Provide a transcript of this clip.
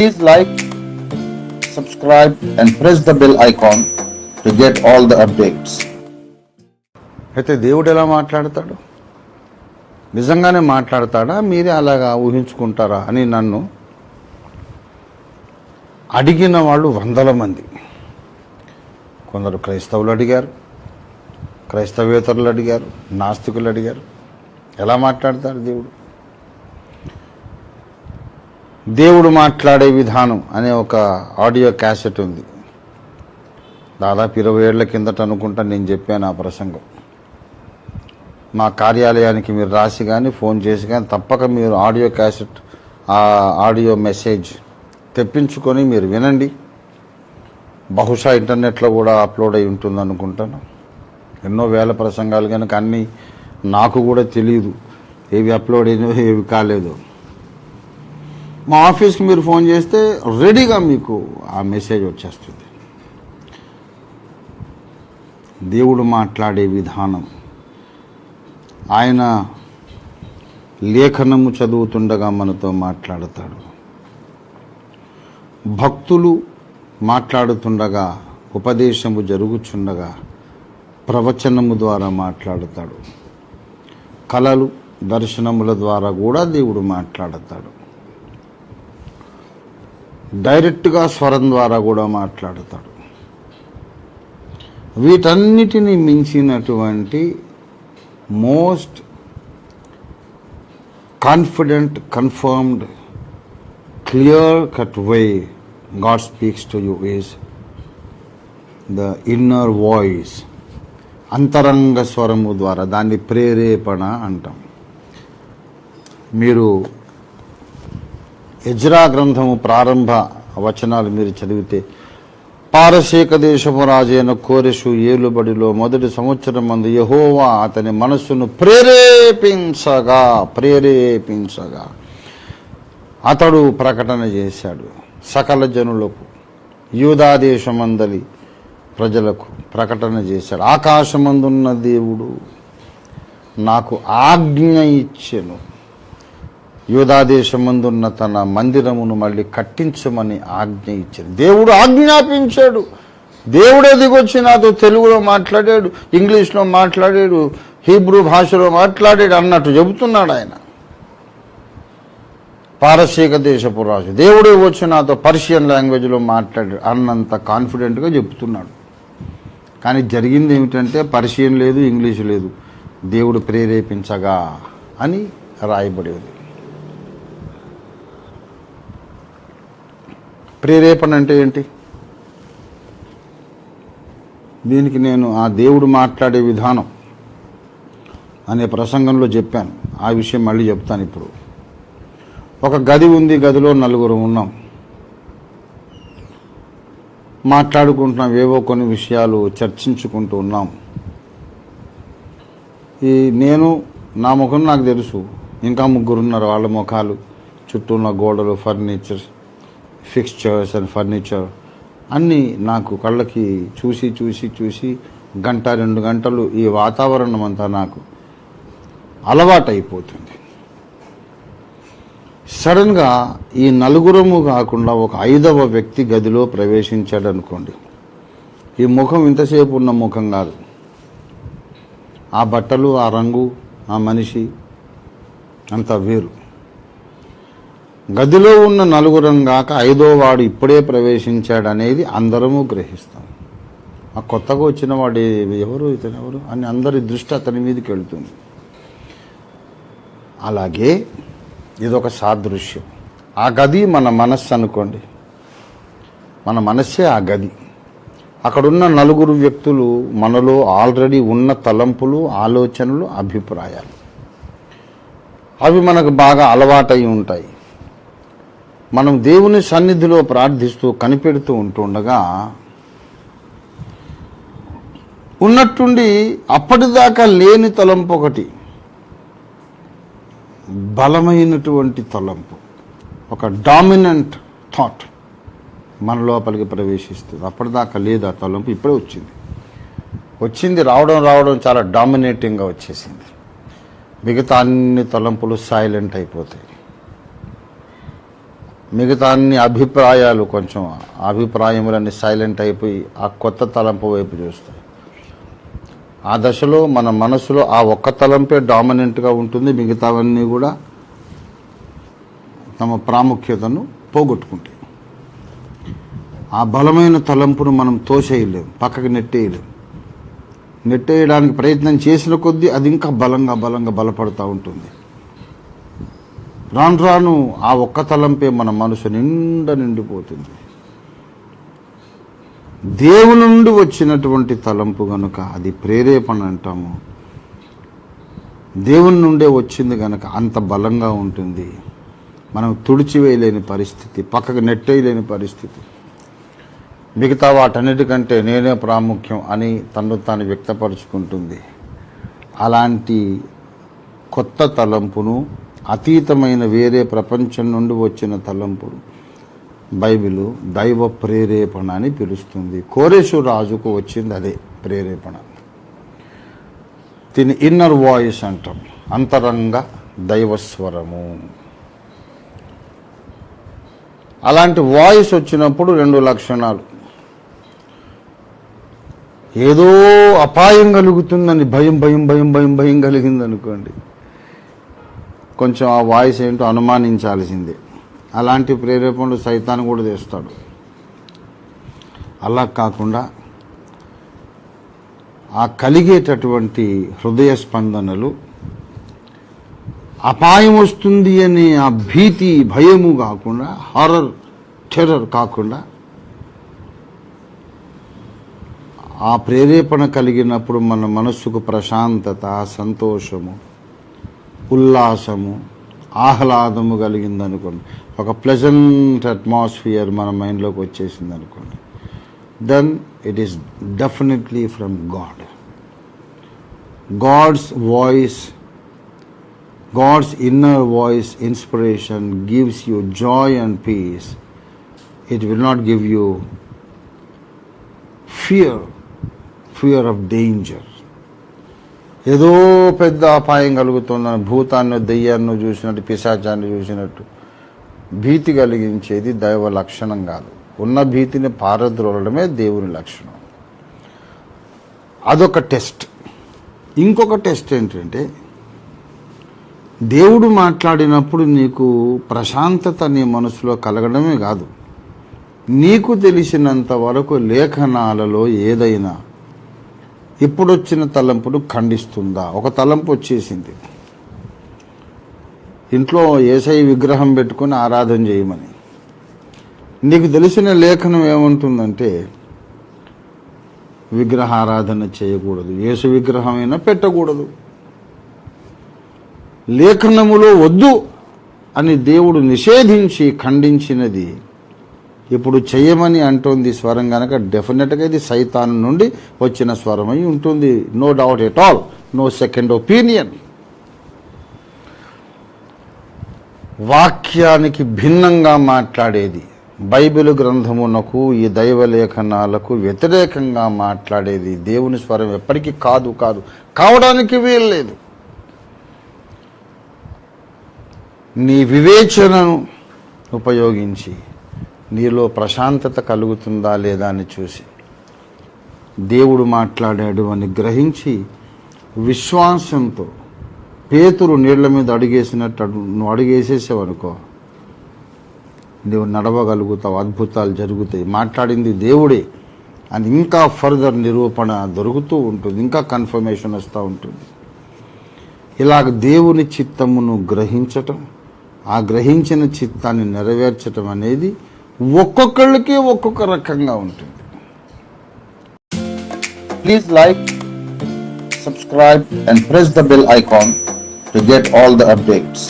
Please like, subscribe and press the bell icon to get all the updates. అయితే దేవుడు ఎలా మాట్లాడతాడు? నిజంగానే మాట్లాడతాడా, మీరే అలాగా ఊహించుకుంటారా అని నన్ను అడిగిన వాళ్ళు వందల మంది. కొందరు క్రైస్తవులు అడిగారు, క్రైస్తవేతరులు అడిగారు, నాస్తికులు అడిగారు, ఎలా మాట్లాడతాడు దేవుడు? దేవుడు మాట్లాడే విధానం అనే ఒక ఆడియో క్యాసెట్ ఉంది. దాదాపు 20 ఏళ్ల కిందట అనుకుంటా నేను చెప్పాను ఆ ప్రసంగం. మా కార్యాలయానికి మీరు రాసి కానీ ఫోన్ చేసి కానీ తప్పక మీరు ఆడియో క్యాసెట్, ఆ ఆడియో మెసేజ్ తెప్పించుకొని మీరు వినండి. బహుశా ఇంటర్నెట్లో కూడా అప్లోడ్ అయి ఉంటుంది అనుకుంటాను. ఎన్నో వేల ప్రసంగాలు కనుక అన్నీ నాకు కూడా తెలియదు, ఏవి అప్లోడ్ అయినో ఏవి కాలేదు. మా ఆఫీస్కి మీరు ఫోన్ చేస్తే రెడీగా మీకు ఆ మెసేజ్ వచ్చేస్తుంది. దేవుడు మాట్లాడే విధానం, ఆయన లేఖనము చదువుతుండగా మనతో మాట్లాడతాడు. భక్తులు మాట్లాడుతుండగా, ఉపదేశము జరుగుచుండగా ప్రవచనము ద్వారా మాట్లాడతాడు. కలలు, దర్శనముల ద్వారా కూడా దేవుడు మాట్లాడతాడు. డైరెక్ట్గా స్వరం ద్వారా కూడా మాట్లాడతాడు. వీటన్నిటిని మించినటువంటి most confident, confirmed, clear cut way God speaks to you is the inner voice. అంతరంగ స్వరము ద్వారా, దాన్ని ప్రేరేపణ అంటాం. మీరు ఎజ్రా గ్రంథము ప్రారంభ వచనాలు మీరు చదివితే, పారసీక దేశము రాజైన కోరెషు ఏలుబడిలో 1వ సంవత్సరం మందు యెహోవా అతని మనస్సును ప్రేరేపించగా అతడు ప్రకటన చేశాడు. సకల జనులకు, యూదా దేశమందలి ప్రజలకు ప్రకటన చేశాడు. ఆకాశమందున్న దేవుడు నాకు ఆజ్ఞ ఇచ్చెను, యూదా దేశమందున్న తన మందిరమును మళ్ళీ కట్టించమని ఆజ్ఞ ఇచ్చాడు. దేవుడు ఆజ్ఞాపించాడు. దేవుడే దిగొచ్చి నాతో తెలుగులో మాట్లాడాడు, ఇంగ్లీష్లో మాట్లాడాడు, హీబ్రూ భాషలో మాట్లాడాడు అన్నట్టు చెబుతున్నాడు ఆయన. పారసీక దేశపు రాజు దేవుడే వచ్చి నాతో పర్షియన్ లాంగ్వేజ్లో మాట్లాడాడు అన్నంత కాన్ఫిడెంట్గా చెబుతున్నాడు. కానీ జరిగింది ఏమిటంటే, పర్షియన్ లేదు, ఇంగ్లీష్ లేదు, దేవుడు ప్రేరేపించగా అని రాయబడేది. ప్రేరేపణ అంటే ఏంటి? దీనికి నేను ఆ దేవుడు మాట్లాడే విధానం అనే ప్రసంగంలో చెప్పాను. ఆ విషయం మళ్ళీ చెప్తాను ఇప్పుడు. ఒక గది ఉంది, గదిలో 4 ఉన్నాం, మాట్లాడుకుంటున్నాం, ఏవో కొన్ని విషయాలు చర్చించుకుంటూ ఉన్నాం. నేను, నా ముఖం నాకు తెలుసు, ఇంకా 3 ఉన్నారు, వాళ్ళ ముఖాలు, చుట్టూ ఉన్న గోడలు, ఫర్నిచర్, ఫిక్స్చర్స్ అండ్ ఫర్నిచర్ అన్నీ నాకు కళ్ళకి చూసి 1-2 గంటలు ఈ వాతావరణం అంతా నాకు అలవాటైపోతుంది. సడన్గా ఈ 4 కాకుండా ఒక 5వ వ్యక్తి గదిలో ప్రవేశించాడు అనుకోండి. ఈ ముఖం ఇంతసేపు ఉన్న ముఖం కాదు, ఆ బట్టలు, ఆ రంగు, ఆ మనిషి అంతా వేరు. గదిలో ఉన్న 4 కాక 5వ వాడు ఇప్పుడే ప్రవేశించాడు అనేది అందరము గ్రహిస్తాం. ఆ కొత్తగా వచ్చిన వాడు ఎవరు, ఇతను ఎవరు అని అందరి దృష్టి అతని మీదకి వెళ్తుంది. అలాగే ఇదొక సాదృశ్యం. ఆ గది మన మనస్సు అనుకోండి, మన మనస్సే ఆ గది. అక్కడున్న 4 వ్యక్తులు మనలో ఆల్రెడీ ఉన్న తలంపులు, ఆలోచనలు, అభిప్రాయాలు. అవి మనకు బాగా అలవాటై ఉంటాయి. మనం దేవుని సన్నిధిలో ప్రార్థిస్తూ కనిపెడుతూ ఉంటుండగా ఉన్నట్టుండి అప్పటిదాకా లేని తలంపు ఒకటి, బలమైనటువంటి తలంపు, ఒక డామినెంట్ థాట్ మన లోపలికి ప్రవేశిస్తుంది. అప్పటిదాకా లేదు ఆ తలంపు, ఇప్పుడే వచ్చింది, రావడం చాలా డామినేటింగ్గా వచ్చేసింది. మిగతా అన్ని తలంపులు సైలెంట్ అయిపోతాయి. మిగతా అన్ని అభిప్రాయాలు కొంచెం అభిప్రాయములన్నీ సైలెంట్ అయిపోయి ఆ కొత్త తలంపు వైపు చూస్తాయి. ఆ దశలో మన మనసులో ఆ ఒక్క తలంపే డామినెంట్గా ఉంటుంది. మిగతావన్నీ కూడా తమ ప్రాముఖ్యతను పోగొట్టుకుంటాయి. ఆ బలమైన తలంపును మనం తోసేయలేం, పక్కకి నెట్టేయలేం. నెట్టేయడానికి ప్రయత్నం చేసిన కొద్దీ అది ఇంకా బలంగా బలపడుతూ ఉంటుంది. రాను రాను ఆ ఒక్క తలంపే మన మనసు నిండిపోతుంది. దేవుని నుండి వచ్చినటువంటి తలంపు గనుక అది ప్రేరేపణ అంటాము. దేవుని నుండే వచ్చింది గనుక అంత బలంగా ఉంటుంది. మనం తుడిచివేయలేని పరిస్థితి, పక్కకు నెట్టేయలేని పరిస్థితి. మిగతా వాటన్నిటికంటే నేనే ప్రాముఖ్యం అని తను తాను వ్యక్తపరుచుకుంటుంది. అలాంటి కొత్త తలంపును, అతీతమైన వేరే ప్రపంచం నుండి వచ్చిన తలంపును బైబిలు దైవ ప్రేరేపణ అని పిలుస్తుంది. కోరెషు రాజుకు వచ్చింది అదే ప్రేరేపణ. దీని ఇన్నర్ వాయిస్ అంటాం, అంతరంగ దైవస్వరము. అలాంటి వాయిస్ వచ్చినప్పుడు 2 లక్షణాలు. ఏదో అపాయం కలుగుతుందని భయం కలిగిందనుకోండి, కొంచెం ఆ వాయిస్ ఏంటో అనుమానించాల్సిందే. అలాంటి ప్రేరేపణలు సైతాన్ కూడా చేస్తాడు. అలా కాకుండా ఆ కలిగేటటువంటి హృదయ స్పందనలు అపాయం వస్తుంది అనే ఆ భీతి, భయము కాకుండా, టెర్రర్ కాకుండా, ఆ ప్రేరేపణ కలిగినప్పుడు మన మనస్సుకు ప్రశాంతత, సంతోషము, ఉల్లాసము, ఆహ్లాదము కలిగిందనుకోండి, ఒక ప్లెజెంట్ అట్మాస్ఫియర్ మన మైండ్లోకి వచ్చేసింది అనుకోండి, then it is definitely from God. God's voice, God's inner voice, inspiration gives you joy and peace. It will not give you fear of danger. ఏదో పెద్ద అపాయం కలుగుతుందని భూతాన్ని, దెయ్యాన్ని చూసినట్టు, పిశాచాన్ని చూసినట్టు భీతి కలిగించేది దైవ లక్షణం కాదు. ఉన్న భీతిని పారద్రోలడమే దేవుని లక్షణం. అదొక టెస్ట్. ఇంకొక టెస్ట్ ఏంటంటే, దేవుడు మాట్లాడినప్పుడు నీకు ప్రశాంతత నీ మనసులో కలగడమే కాదు, నీకు తెలిసినంత వరకు లేఖనాలలో ఏదైనా ఇప్పుడొచ్చిన తలంపును ఖండిస్తుందా? ఒక తలంపు వచ్చేసింది, ఇంట్లో యేసయ్య విగ్రహం పెట్టుకొని ఆరాధన చేయమని. నీకు తెలిసిన లేఖనం ఏమంటుందంటే విగ్రహ ఆరాధన చేయకూడదు, యేసు విగ్రహమైనా పెట్టకూడదు. లేఖనములో వద్దు అని దేవుడు నిషేధించి ఖండించినది ఇప్పుడు చెయ్యమని అంటోంది స్వరం కనుక డెఫినెట్గా ఇది సైతాను నుండి వచ్చిన స్వరమై ఉంటుంది. No doubt at all, no second opinion. వాక్యానికి భిన్నంగా మాట్లాడేది, బైబిల్ గ్రంథమునకు, ఈ దైవ లేఖనాలకు వ్యతిరేకంగా మాట్లాడేది దేవుని స్వరం ఎప్పటికీ కావడానికి వీల్లేదు. నీ వివేచనను ఉపయోగించి నీలో ప్రశాంతత కలుగుతుందా లేదా అని చూసి దేవుడు మాట్లాడాడు అని గ్రహించి విశ్వాసంతో పేతురు నీళ్ల మీద అడుగేసినట్టు నువ్వు అడుగేసేసావనుకో, నువ్వు నడవగలుగుతావు, అద్భుతాలు జరుగుతాయి. మాట్లాడింది దేవుడే అని ఇంకా ఫర్దర్ నిరూపణ దొరుకుతూ ఉంటుంది, ఇంకా కన్ఫర్మేషన్ వస్తూ ఉంటుంది. ఇలాగ దేవుని చిత్తమును గ్రహించటం, ఆ గ్రహించిన చిత్తాన్ని నెరవేర్చటం అనేది ఒక్కొక్కళ్ళకి ఒక్కొక్క రకంగా ఉంటుంది. Please like, subscribe and press the bell icon to get all the updates.